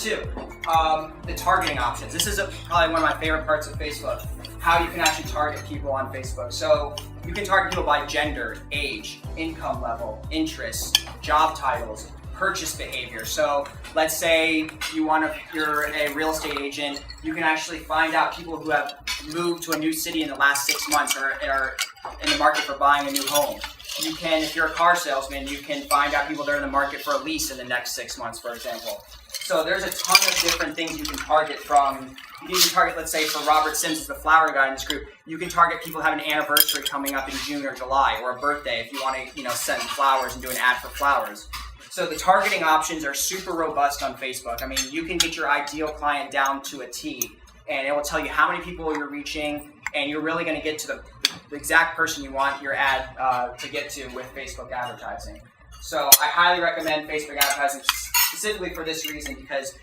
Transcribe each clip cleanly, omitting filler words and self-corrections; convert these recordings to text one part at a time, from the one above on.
two, the targeting options. This is probably one of my favorite parts of Facebook, how you can actually target people on Facebook. So you can target people by gender, age, income level, interests, job titles, purchase behavior. So let's say you're a real estate agent, you can actually find out people who have moved to a new city in the last 6 months or are in the market for buying a new home. You can, if you're a car salesman, you can find out people that are in the market for a lease in the next 6 months, for example. So there's a ton of different things you can target from. You can target, let's say, for Robert Sims, the flower guy in this group, you can target people who have an anniversary coming up in June or July, or a birthday if you want to, send flowers and do an ad for flowers. So the targeting options are super robust on Facebook. I mean, you can get your ideal client down to a T, and it will tell you how many people you're reaching, and you're really going to get to the exact person you want your ad to get to with Facebook advertising. So I highly recommend Facebook advertising specifically for this reason, because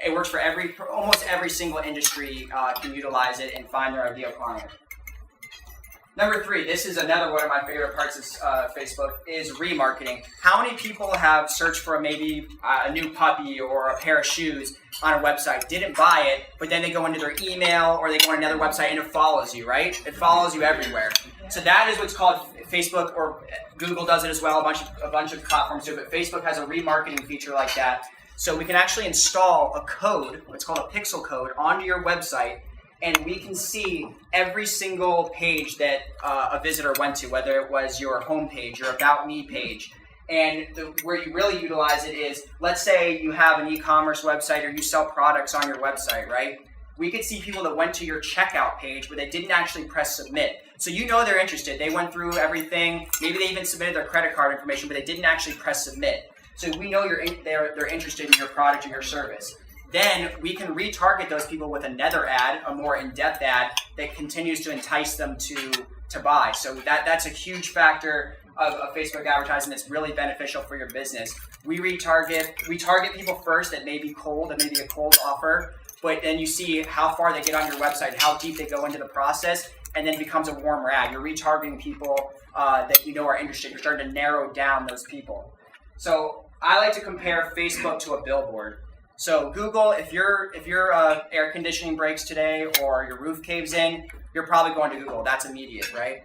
it works for almost every single industry can utilize it and find their ideal client. Number three, this is another one of my favorite parts of Facebook, is remarketing. How many people have searched for maybe a new puppy or a pair of shoes on a website, didn't buy it, but then they go into their email or they go on another website and it follows you, right? It follows you everywhere. So that is what's called Facebook, or Google does it as well, a bunch of platforms do it, but Facebook has a remarketing feature like that. So we can actually install a code, what's called a pixel code, onto your website, and we can see every single page that a visitor went to, whether it was your home page, your About Me page. And where you really utilize it is, let's say you have an e-commerce website or you sell products on your website, right? We could see people that went to your checkout page, but they didn't actually press submit. So you know they're interested. They went through everything. Maybe they even submitted their credit card information, but they didn't actually press submit. So we know they're interested in your product or your service. Then we can retarget those people with another ad, a more in-depth ad that continues to entice them to buy. So that's a huge factor of Facebook advertising that's really beneficial for your business. We target people first that may be cold, that may be a cold offer, but then you see how far they get on your website, how deep they go into the process, and then it becomes a warmer ad. You're retargeting people that you know are interested. You're starting to narrow down those people. So I like to compare Facebook to a billboard. So Google, if your air conditioning breaks today or your roof caves in, you're probably going to Google. That's immediate, right?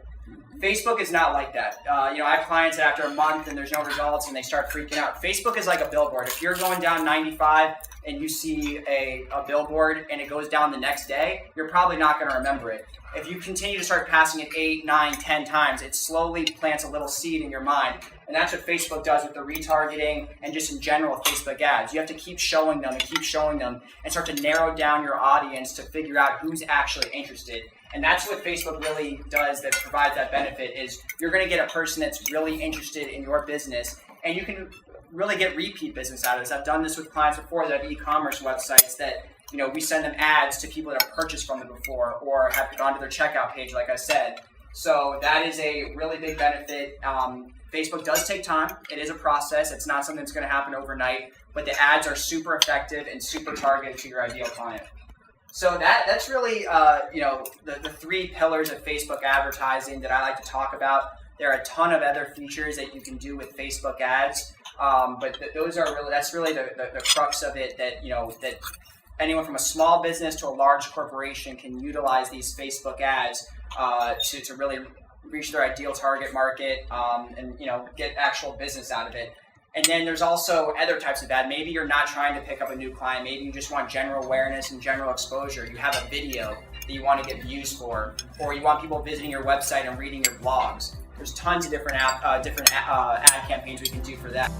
Facebook is not like that. I have clients that after a month and there's no results and they start freaking out. Facebook is like a billboard. If you're going down 95 and you see a billboard and it goes down the next day, you're probably not going to remember it. If you continue to start passing it 8, 9, 10 times, it slowly plants a little seed in your mind. And that's what Facebook does with the retargeting and just in general Facebook ads. You have to keep showing them and start to narrow down your audience to figure out who's actually interested. And that's what Facebook really does that provides that benefit, is you're going to get a person that's really interested in your business, and you can really get repeat business out of this. I've done this with clients before that have e-commerce websites that, we send them ads to people that have purchased from them before or have gone to their checkout page, like I said. So that is a really big benefit. Facebook does take time. It is a process. It's not something that's going to happen overnight, but the ads are super effective and super targeted to your ideal client. So that's really, the three pillars of Facebook advertising that I like to talk about. There are a ton of other features that you can do with Facebook ads, but that's really the crux of it. That anyone from a small business to a large corporation can utilize these Facebook ads to really reach their ideal target market and get actual business out of it. And then there's also other types of ad. Maybe you're not trying to pick up a new client. Maybe you just want general awareness and general exposure. You have a video that you want to get views for, or you want people visiting your website and reading your blogs. There's tons of different ad campaigns we can do for that.